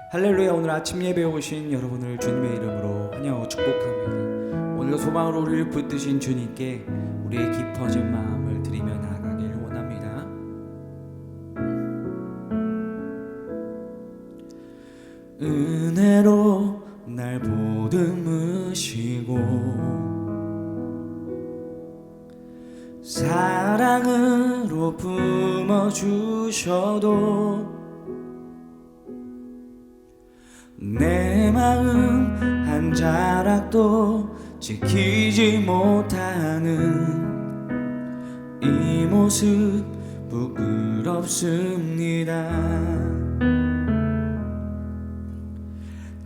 할렐루야. 오늘 아침 예배에 오신 여러분을 주님의 이름으로 환영하고 축복합니다. 오늘도 소망으로 우리를 붙드신 주님께 우리의 깊어진 마음을 드리며 나아가길 원합니다. 은혜로 날 보듬으시고 사랑으로 품어주셔도 내 마음 한 자락도 지키지 못하는 이 모습 부끄럽습니다.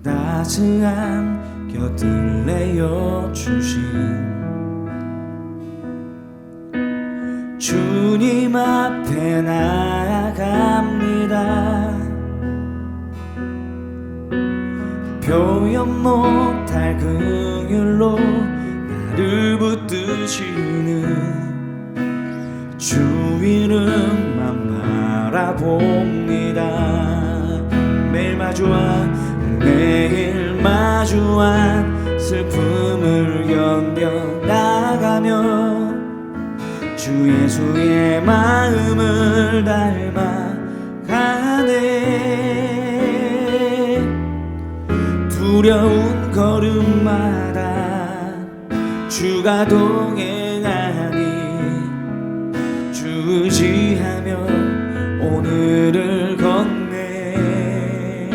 따스한 곁을 내어주신 주님 앞에 나아갑니다. 표현 못할 긍휼로 나를 붙드시는 주 이름만 바라봅니다. 매일 마주한 슬픔을 견뎌 나가며 주 예수의 마음을 닮아가네. 두려운 걸음마다 주가 동행하니 주 의지하며 오늘을 걷네.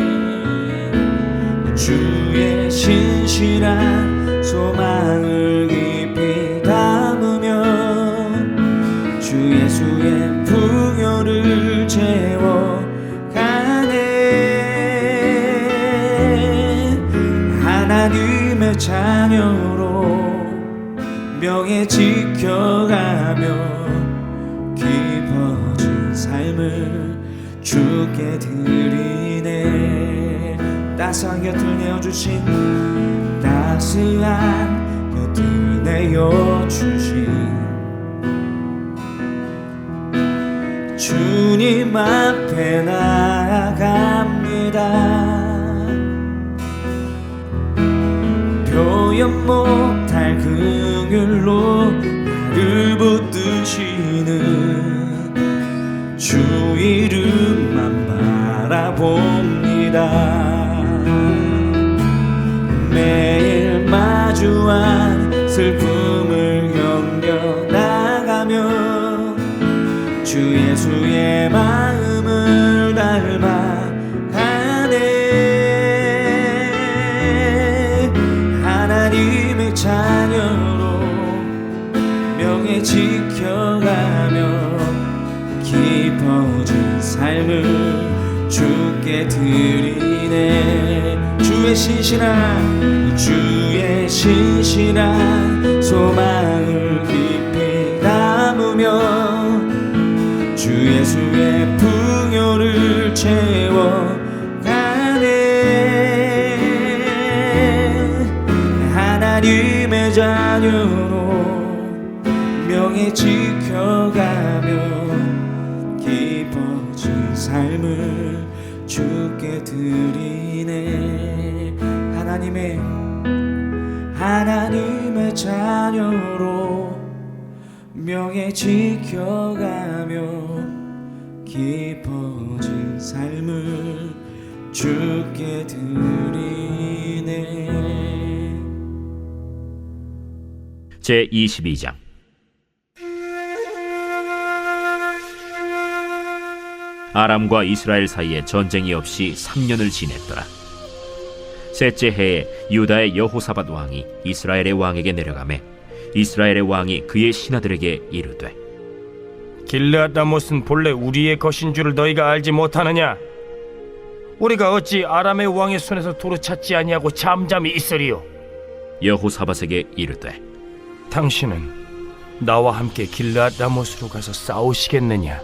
주의 신실한 소망을 깊이 담으며 주 예수의 풍요를 채워가네. 하나님의 자녀로 명예 지켜가며 깊어진 삶을 주께 드리네. 따스한 곁을 내어주신 따스한 곁을 내어주신 주님 앞에 나아갑니다. 표현 못할 긍휼로 나를 붙드시는 주 이름만 바라봅니다. 매일 마주한 슬픔을 견뎌 나가며 주 예수의 마음을 닮아가네. 하나님의 자녀로 명예 지켜가며 깊어진 삶을 주께 드리네. 주의 신실한 소망을 깊이 담으며 주 예수의 풍요를 채워가네. 하나님의 자녀로 명예 지켜가며 깊어진 삶을 주께 드리네. 하나님의 자녀로 명예 지켜가며 깊어진 삶을 주께 드리네. 제22장 아람과 이스라엘 사이에 전쟁이 없이 3년을 지냈더라. 셋째 해에 유다의 여호사밧 왕이 이스라엘의 왕에게 내려가매 이스라엘의 왕이 그의 신하들에게 이르되 길르앗 라못은 본래 우리의 것인 줄을 너희가 알지 못하느냐? 우리가 어찌 아람의 왕의 손에서 도로 찾지 아니하고 잠잠히 있으리요? 여호사밧에게 이르되 당신은 나와 함께 길르앗 라못으로 가서 싸우시겠느냐?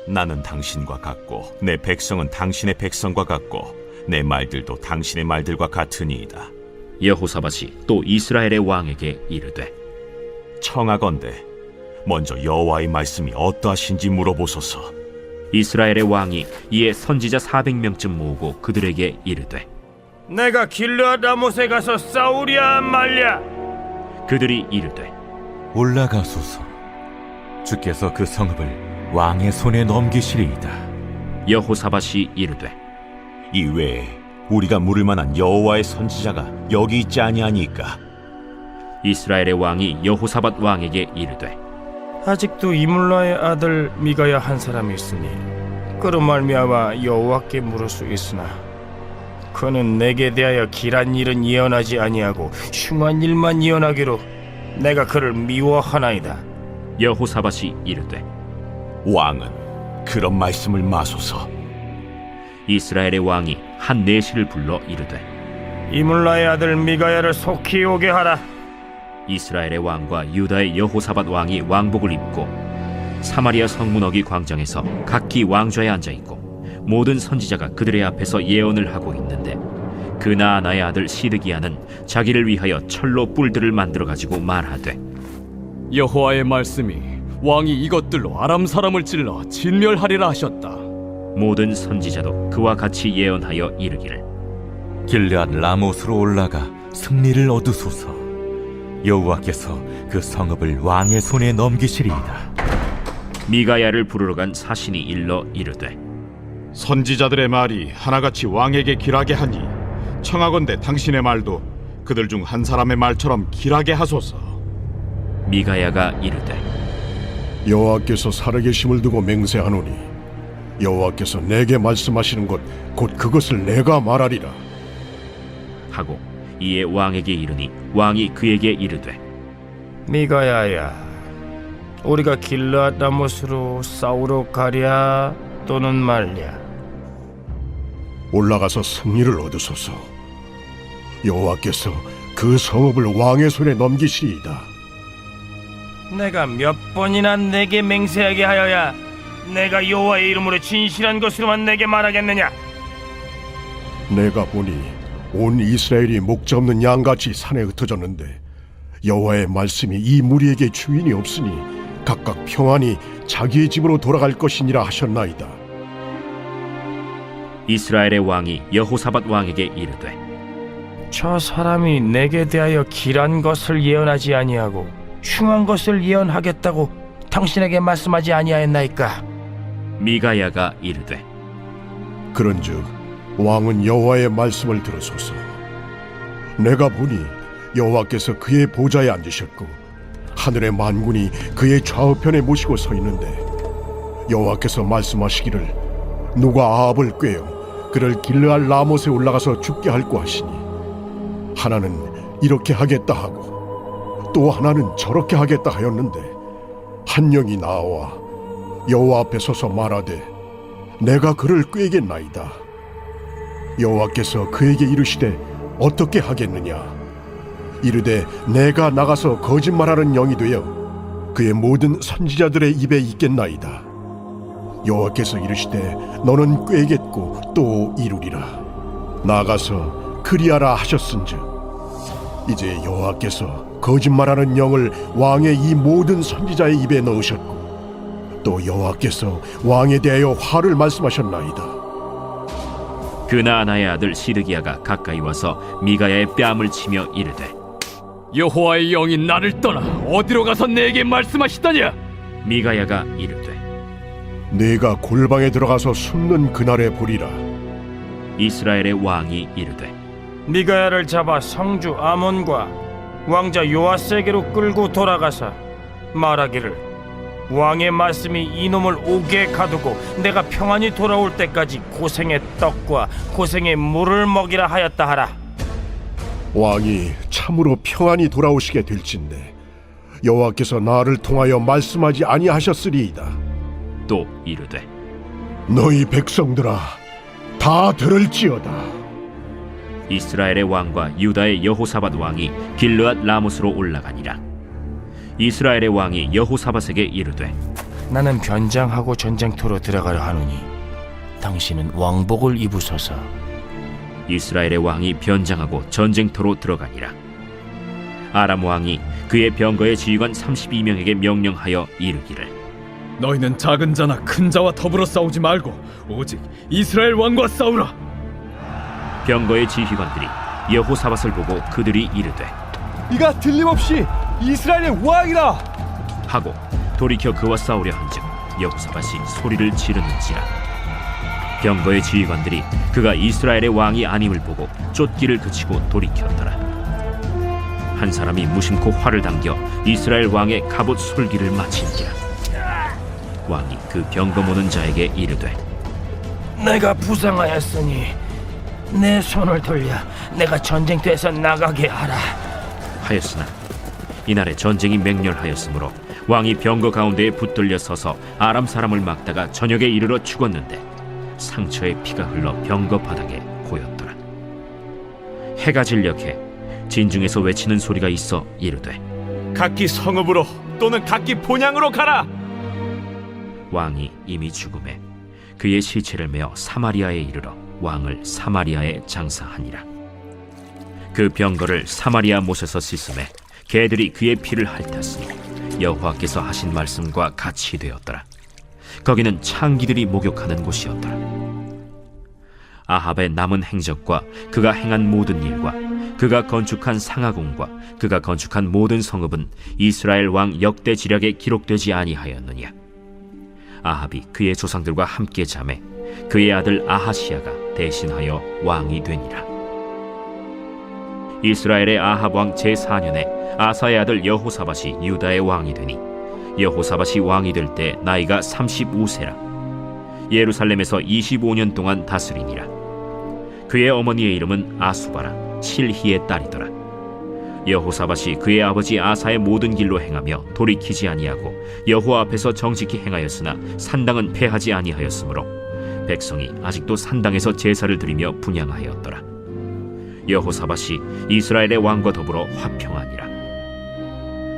나는 당신과 같고 내 백성은 당신의 백성과 같고 내 말들도 당신의 말들과 같으니이다. 여호사밧이 또 이스라엘의 왕에게 이르되 청하건대 먼저 여호와의 말씀이 어떠하신지 물어보소서. 이스라엘의 왕이 이에 선지자 400명쯤 모으고 그들에게 이르되 내가 길르앗 라못에 가서 싸우랴 말랴. 그들이 이르되 올라가소서. 주께서 그 성읍을 왕의 손에 넘기시리이다. 여호사밧이 이르되 이외에 우리가 물을 만한 여호와의 선지자가 여기 있지 아니하니까. 이스라엘의 왕이 여호사밧 왕에게 이르되 아직도 이물라의 아들 미가야 한 사람이 있으니 그로 말미암아 여호와께 물을 수 있으나 그는 내게 대하여 길한 일은 예언하지 아니하고 흉한 일만 예언하기로 내가 그를 미워하나이다. 여호사밧이 이르되 왕은 그런 말씀을 마소서. 이스라엘의 왕이 한 내시를 불러 이르되 이물라의 아들 미가야를 속히 오게 하라. 이스라엘의 왕과 유다의 여호사밧 왕이 왕복을 입고 사마리아 성문어기 광장에서 각기 왕좌에 앉아있고 모든 선지자가 그들의 앞에서 예언을 하고 있는데 그나아나의 아들 시드기야는 자기를 위하여 철로 뿔들을 만들어 가지고 말하되 여호와의 말씀이 왕이 이것들로 아람 사람을 찔러 진멸하리라 하셨다. 모든 선지자도 그와 같이 예언하여 이르기를 길르앗 라못으로 올라가 승리를 얻으소서. 여호와께서 그 성읍을 왕의 손에 넘기시리이다. 미가야를 부르러 간 사신이 일러 이르되 선지자들의 말이 하나같이 왕에게 길하게 하니 청하건대 당신의 말도 그들 중 한 사람의 말처럼 길하게 하소서. 미가야가 이르되 여호와께서 살아계심을 두고 맹세하노니 여호와께서 내게 말씀하시는 것 곧 그것을 내가 말하리라. 하고 이에 왕에게 이르니 왕이 그에게 이르되 미가야야, 우리가 길르앗 라못으로 싸우러 가랴 또는 말랴. 올라가서 승리를 얻으소서. 여호와께서 그 성읍을 왕의 손에 넘기시리이다. 내가 몇 번이나 내게 맹세하게 하여야 내가 여호와의 이름으로 진실한 것으로만 내게 말하겠느냐? 내가 보니 온 이스라엘이 목자 없는 양같이 산에 흩어졌는데 여호와의 말씀이 이 무리에게 주인이 없으니 각각 평안히 자기의 집으로 돌아갈 것이니라 하셨나이다. 이스라엘의 왕이 여호사밧 왕에게 이르되 저 사람이 내게 대하여 길한 것을 예언하지 아니하고 흉한 것을 예언하겠다고 당신에게 말씀하지 아니하였나이까? 미가야가 이르되 그런즉 왕은 여호와의 말씀을 들으소서. 내가 보니 여호와께서 그의 보좌에 앉으셨고 하늘의 만군이 그의 좌우편에 모시고 서 있는데 여호와께서 말씀하시기를 누가 아합을 꾀어 그를 길르앗 라못에 올라가서 죽게 할고 하시니 하나는 이렇게 하겠다 하고 또 하나는 저렇게 하겠다 하였는데 한 영이 나와 여호와 앞에 서서 말하되 내가 그를 꾀겠나이다. 여호와께서 그에게 이르시되 어떻게 하겠느냐? 이르되 내가 나가서 거짓말하는 영이 되어 그의 모든 선지자들의 입에 있겠나이다. 여호와께서 이르시되 너는 꾀겠고 또 이루리라. 나가서 그리하라 하셨은즉 이제 여호와께서 거짓말하는 영을 왕의 이 모든 선지자의 입에 넣으셨고 또 여호와께서 왕에 대하여 화를 말씀하셨나이다. 그나아나의 아들 시드기야가 가까이 와서 미가야의 뺨을 치며 이르되 여호와의 영이 나를 떠나 어디로 가서 내게 말씀하시더냐? 미가야가 이르되 내가 골방에 들어가서 숨는 그날에 보리라. 이스라엘의 왕이 이르되 미가야를 잡아 성주 아몬과 왕자 요아스에게로 끌고 돌아가서 말하기를 왕의 말씀이 이놈을 옥에 가두고 내가 평안히 돌아올 때까지 고생의 떡과 고생의 물을 먹이라 하였다 하라. 왕이 참으로 평안히 돌아오시게 될진데 여호와께서 나를 통하여 말씀하지 아니하셨으리이다. 또 이르되 너희 백성들아 다 들을지어다. 이스라엘의 왕과 유다의 여호사밧 왕이 길르앗 라못으로 올라가니라. 이스라엘의 왕이 여호사밧에게 이르되 나는 변장하고 전쟁터로 들어가려 하노니 당신은 왕복을 입으소서. 이스라엘의 왕이 변장하고 전쟁터로 들어가니라. 아람 왕이 그의 병거의 지휘관 32명에게 명령하여 이르기를 너희는 작은 자나 큰 자와 더불어 싸우지 말고 오직 이스라엘 왕과 싸우라. 병거의 지휘관들이 여호사밧을 보고 그들이 이르되 이가 틀림없이 이스라엘의 왕이라 하고 돌이켜 그와 싸우려 한즉 여호사밧이 소리를 지르는지라. 병거의 지휘관들이 그가 이스라엘의 왕이 아님을 보고 쫓기를 그치고 돌이켰더라. 한 사람이 무심코 활을 당겨 이스라엘 왕의 갑옷 솔기를 마친지라. 왕이 그 병거 모는 자에게 이르되 내가 부상하였으니 내 손을 돌려 내가 전쟁터에서 나가게 하라 하였으나 이날에 전쟁이 맹렬하였으므로 왕이 병거 가운데에 붙들려 서서 아람 사람을 막다가 저녁에 이르러 죽었는데 상처에 피가 흘러 병거 바닥에 고였더라. 해가 진력해 진중에서 외치는 소리가 있어 이르되 각기 성읍으로 또는 각기 본향으로 가라. 왕이 이미 죽음에 그의 시체를 메어 사마리아에 이르러 왕을 사마리아에 장사하니라. 그 병거를 사마리아 못에서 씻음에 개들이 그의 피를 핥았으니 여호와께서 하신 말씀과 같이 되었더라. 거기는 창기들이 목욕하는 곳이었더라. 아합의 남은 행적과 그가 행한 모든 일과 그가 건축한 상하궁과 그가 건축한 모든 성읍은 이스라엘 왕 역대 지략에 기록되지 아니하였느냐. 아합이 그의 조상들과 함께 잠에 그의 아들 아하시야가 대신하여 왕이 되니라. 이스라엘의 아합 왕 제4년에 아사의 아들 여호사밧이 유다의 왕이 되니 여호사밧이 왕이 될 때 나이가 35세라. 예루살렘에서 25년 동안 다스리니라. 그의 어머니의 이름은 아수바라 실히의 딸이더라. 여호사밧이 그의 아버지 아사의 모든 길로 행하며 돌이키지 아니하고 여호와 앞에서 정직히 행하였으나 산당은 패하지 아니하였으므로 백성이 아직도 산당에서 제사를 드리며 분향하였더라. 여호사밧이 이스라엘의 왕과 더불어 화평하니라.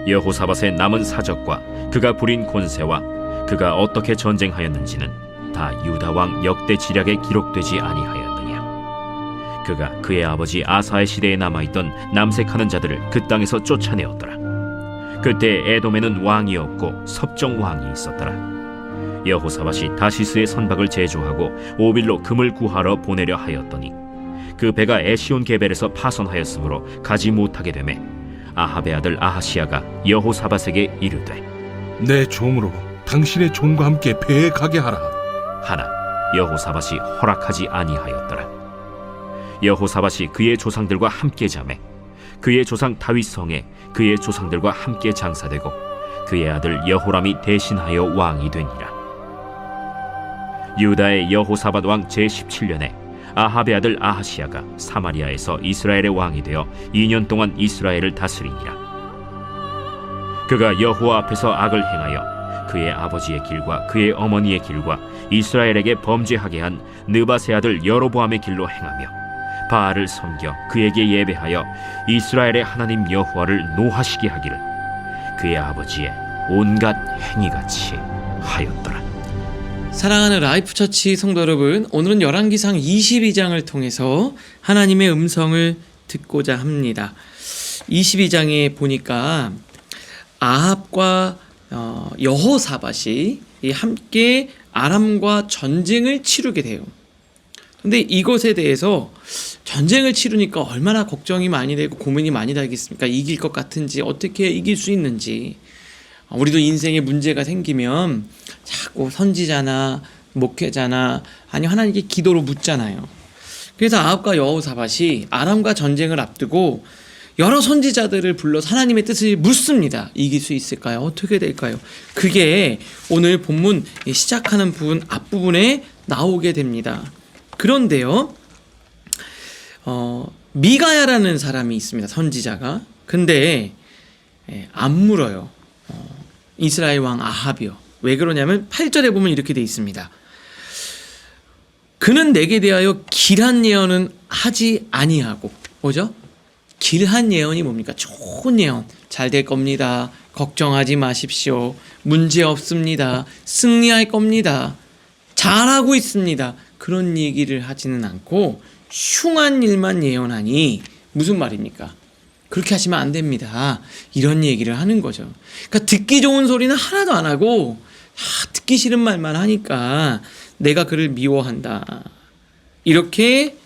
여호사밧의 남은 사적과 그가 부린 권세와 그가 어떻게 전쟁하였는지는 다 유다 왕 역대 지략에 기록되지 아니하였느냐. 그가 그의 아버지 아사의 시대에 남아있던 남색하는 자들을 그 땅에서 쫓아내었더라. 그때 에돔에는 왕이 없고 섭정 왕이 있었더라. 여호사밧이 다시스의 선박을 제조하고 오빌로 금을 구하러 보내려 하였더니 그 배가 에시온 게벨에서 파손하였으므로 가지 못하게 되매 아합의 아들 아하시야가 여호사밧에게 이르되 내 종으로 당신의 종과 함께 배에 가게 하라 하나 여호사밧이 허락하지 아니하였더라. 여호사밧이 그의 조상들과 함께 잠에 그의 조상 다윗 성에 그의 조상들과 함께 장사되고 그의 아들 여호람이 대신하여 왕이 되니라. 유다의 여호사밧 왕 제17년에 아합의 아들 아하시야가 사마리아에서 이스라엘의 왕이 되어 2년 동안 이스라엘을 다스리니라. 그가 여호와 앞에서 악을 행하여 그의 아버지의 길과 그의 어머니의 길과 이스라엘에게 범죄하게 한 느밧의 아들 여로보암의 길로 행하며 바알을 섬겨 그에게 예배하여 이스라엘의 하나님 여호와를 노하시게 하기를 그의 아버지의 온갖 행위같이 하였더라. 사랑하는 라이프처치 성도 여러분, 오늘은 열왕기상 22장을 통해서 하나님의 음성을 듣고자 합니다. 22장에 보니까 아합과 여호사밧이 함께 아람과 전쟁을 치르게 돼요. 근데 이것에 대해서 전쟁을 치르니까 얼마나 걱정이 많이 되고 고민이 많이 되겠습니까? 이길 것 같은지, 어떻게 이길 수 있는지. 우리도 인생에 문제가 생기면 자꾸 선지자나 목회자나 아니 하나님께 기도로 묻잖아요. 그래서 아합과 여호사밧이 아람과 전쟁을 앞두고 여러 선지자들을 불러서 하나님의 뜻을 묻습니다. 이길 수 있을까요? 어떻게 될까요? 그게 오늘 본문 시작하는 부분 앞부분에 나오게 됩니다. 그런데요, 미가야라는 사람이 있습니다. 선지자가. 근데 안 물어요. 이스라엘 왕 아합이요. 왜 그러냐면 8절에 보면 이렇게 돼 있습니다. 그는 내게 대하여 길한 예언은 하지 아니하고, 뭐죠? 길한 예언이 뭡니까? 좋은 예언. 잘 될 겁니다. 걱정하지 마십시오. 문제 없습니다. 승리할 겁니다. 잘하고 있습니다. 그런 얘기를 하지는 않고 흉한 일만 예언하니 무슨 말입니까? 그렇게 하시면 안 됩니다. 이런 얘기를 하는 거죠. 그러니까 듣기 좋은 소리는 하나도 안 하고 듣기 싫은 말만 하니까 내가 그를 미워한다. 이렇게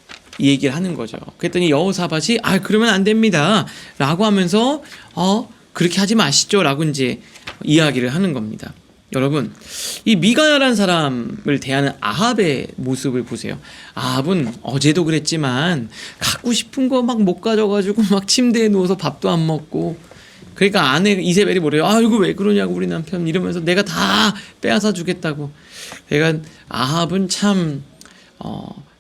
얘기를 하는 거죠. 그랬더니 여호사밧이 그러면 안 됩니다. 라고 하면서 그렇게 하지 마시죠. 라고 이제 이야기를 하는 겁니다. 여러분, 이 미가야라는 사람을 대하는 아합의 모습을 보세요. 아합은 어제도 그랬지만 갖고 싶은 거 막 못 가져가지고 막 침대에 누워서 밥도 안 먹고, 그러니까 아내 이세벨이 뭐래요? 이거 왜 그러냐고 우리 남편, 이러면서 내가 다 빼앗아 주겠다고. 그러니까 아합은 참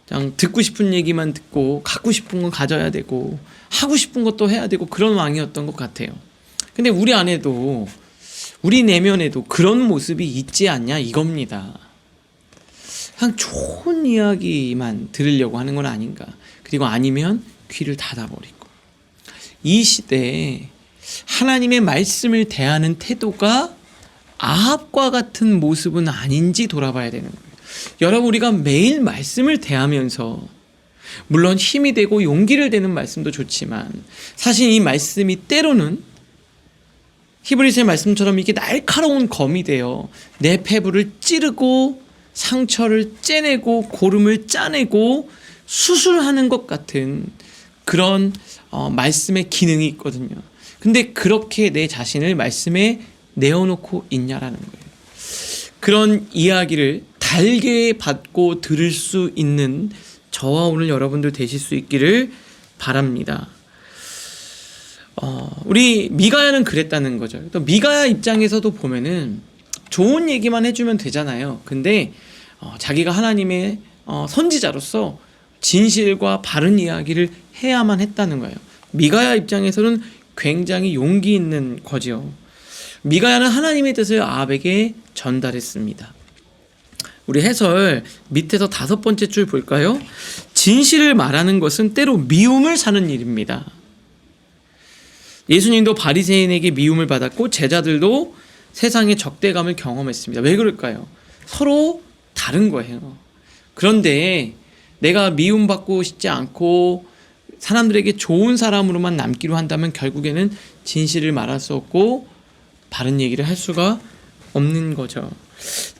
그냥 듣고 싶은 얘기만 듣고 갖고 싶은 건 가져야 되고 하고 싶은 것도 해야 되고 그런 왕이었던 것 같아요. 근데 우리 안에도, 우리 내면에도 그런 모습이 있지 않냐 이겁니다. 그냥 좋은 이야기만 들으려고 하는 건 아닌가. 그리고 아니면 귀를 닫아버리고. 이 시대에 하나님의 말씀을 대하는 태도가 아합과 같은 모습은 아닌지 돌아봐야 되는 거예요. 여러분, 우리가 매일 말씀을 대하면서 물론 힘이 되고 용기를 되는 말씀도 좋지만 사실 이 말씀이 때로는 히브리서의 말씀처럼 이게 날카로운 검이 되어 내 폐부를 찌르고 상처를 째내고 고름을 짜내고 수술하는 것 같은 그런 말씀의 기능이 있거든요. 근데 그렇게 내 자신을 말씀에 내어놓고 있냐라는 거예요. 그런 이야기를 달게 받고 들을 수 있는 저와 오늘 여러분들 되실 수 있기를 바랍니다. 우리 미가야는 그랬다는 거죠. 또 미가야 입장에서도 보면은 좋은 얘기만 해주면 되잖아요. 근데 자기가 하나님의 선지자로서 진실과 바른 이야기를 해야만 했다는 거예요. 미가야 입장에서는 굉장히 용기 있는 거죠. 미가야는 하나님의 뜻을 아합에게 전달했습니다. 우리 해설 밑에서 5번째 줄 볼까요? 진실을 말하는 것은 때로 미움을 사는 일입니다. 예수님도 바리새인에게 미움을 받았고 제자들도 세상의 적대감을 경험했습니다. 왜 그럴까요? 서로 다른 거예요. 그런데 내가 미움받고 싶지 않고 사람들에게 좋은 사람으로만 남기로 한다면 결국에는 진실을 말할 수 없고 바른 얘기를 할 수가 없는 거죠.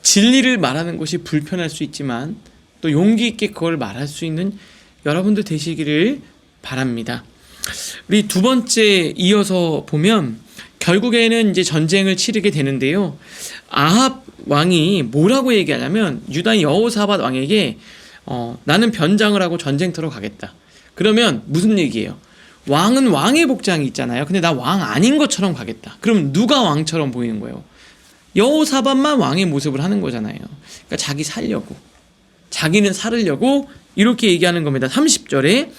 진리를 말하는 것이 불편할 수 있지만 또 용기 있게 그걸 말할 수 있는 여러분들 되시기를 바랍니다. 우리 2번째 이어서 보면 결국에는 이제 전쟁을 치르게 되는데요. 아합 왕이 뭐라고 얘기하냐면 유다 여호사밧 왕에게 나는 변장을 하고 전쟁터로 가겠다. 그러면 무슨 얘기예요? 왕은 왕의 복장이 있잖아요. 근데 나 왕 아닌 것처럼 가겠다. 그럼 누가 왕처럼 보이는 거예요? 여호사밧만 왕의 모습을 하는 거잖아요. 그러니까 자기 살려고, 자기는 살으려고 이렇게 얘기하는 겁니다. 30절에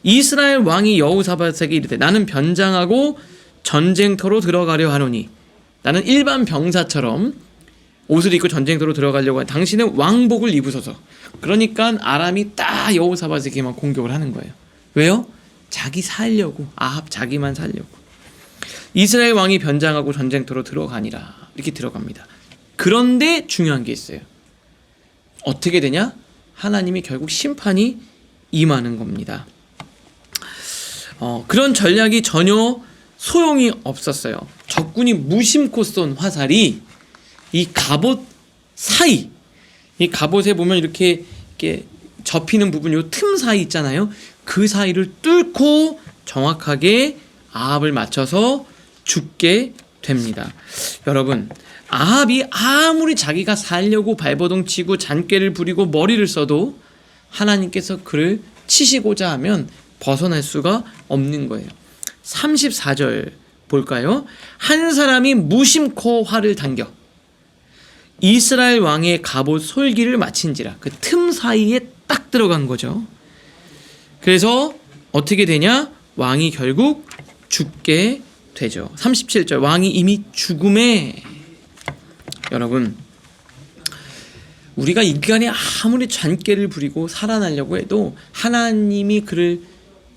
이스라엘 왕이 여호사밧에게 이르되 나는 변장하고 전쟁터로 들어가려 하노니, 나는 일반 병사처럼 옷을 입고 전쟁터로 들어가려고 하니 당신은 왕복을 입으소서. 그러니까 아람이 딱 여호사밧에게만 공격을 하는 거예요. 왜요? 자기 살려고, 아합 자기만 살려고. 이스라엘 왕이 변장하고 전쟁터로 들어가니라. 이렇게 들어갑니다. 그런데 중요한 게 있어요. 어떻게 되냐? 하나님이 결국 심판이 임하는 겁니다. 그런 전략이 전혀 소용이 없었어요. 적군이 무심코 쏜 화살이 이 갑옷 사이, 이 갑옷에 보면 이렇게 접히는 부분, 요 틈 사이 있잖아요. 그 사이를 뚫고 정확하게 아합을 맞춰서 죽게 됩니다. 여러분, 아합이 아무리 자기가 살려고 발버둥 치고 잔꾀를 부리고 머리를 써도 하나님께서 그를 치시고자 하면 벗어날 수가 없는 거예요. 34절 볼까요? 한 사람이 무심코 활을 당겨 이스라엘 왕의 갑옷 솔기를 마친지라. 그 틈 사이에 딱 들어간 거죠. 그래서 어떻게 되냐? 왕이 결국 죽게 되죠. 37절 왕이 이미 죽음에. 여러분, 우리가 인간이 아무리 잔꾀를 부리고 살아나려고 해도 하나님이 그를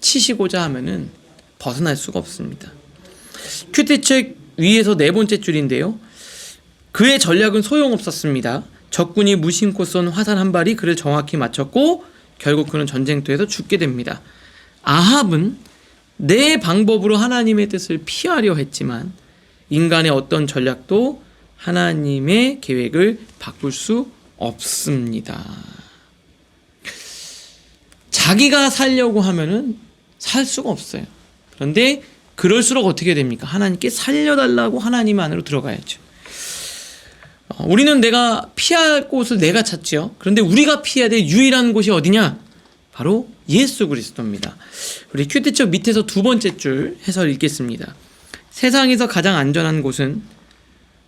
치시고자 하면은 벗어날 수가 없습니다. 큐티책 위에서 4번째 줄인데요. 그의 전략은 소용없었습니다. 적군이 무심코 쏜 화살 한 발이 그를 정확히 맞췄고 결국 그는 전쟁터에서 죽게 됩니다. 아합은 내 방법으로 하나님의 뜻을 피하려 했지만 인간의 어떤 전략도 하나님의 계획을 바꿀 수 없습니다. 자기가 살려고 하면은 살 수가 없어요. 그런데 그럴수록 어떻게 됩니까? 하나님께 살려달라고 하나님 안으로 들어가야죠. 우리는 내가 피할 곳을 내가 찾지요. 그런데 우리가 피해야 될 유일한 곳이 어디냐? 바로 예수 그리스도입니다. 우리 큐티처 밑에서 두 번째 줄 해설 읽겠습니다. 세상에서 가장 안전한 곳은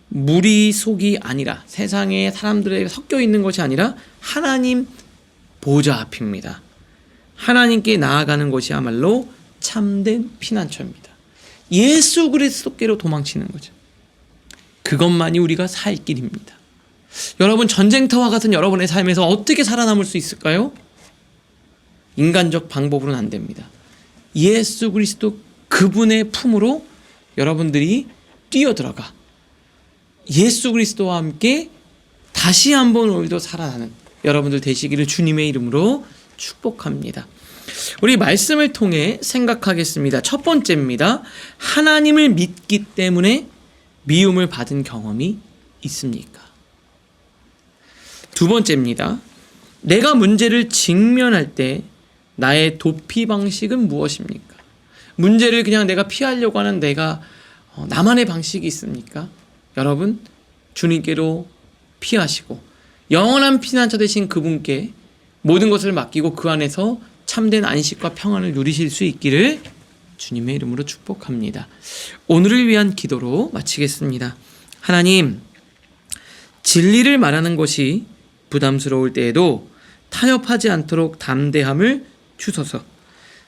무리 속이 아니라, 세상에 사람들에 섞여 있는 것이 아니라 하나님 보좌 앞입니다. 하나님께 나아가는 것이야말로 참된 피난처입니다. 예수 그리스도께로 도망치는 거죠. 그것만이 우리가 살 길입니다. 여러분, 전쟁터와 같은 여러분의 삶에서 어떻게 살아남을 수 있을까요? 인간적 방법으로는 안 됩니다. 예수 그리스도 그분의 품으로 여러분들이 뛰어들어가 예수 그리스도와 함께 다시 한번 오늘도 살아나는 여러분들 되시기를 주님의 이름으로 축복합니다. 우리 말씀을 통해 생각하겠습니다. 첫 번째입니다. 하나님을 믿기 때문에 미움을 받은 경험이 있습니까? 두 번째입니다. 내가 문제를 직면할 때 나의 도피 방식은 무엇입니까? 문제를 그냥 내가 피하려고 하는 나만의 방식이 있습니까? 여러분, 주님께로 피하시고 영원한 피난처 되신 그분께 모든 것을 맡기고 그 안에서 참된 안식과 평안을 누리실 수 있기를 주님의 이름으로 축복합니다. 오늘을 위한 기도로 마치겠습니다. 하나님, 진리를 말하는 것이 부담스러울 때에도 타협하지 않도록 담대함을 주소서.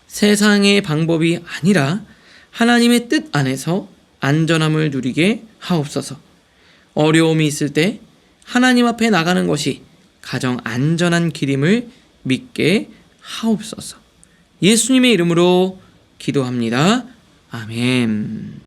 세상의 방법이 아니라 하나님의 뜻 안에서 안전함을 누리게 하옵소서. 어려움이 있을 때 하나님 앞에 나가는 것이 가장 안전한 길임을 믿게 하옵소서. 예수님의 이름으로 기도합니다. 아멘.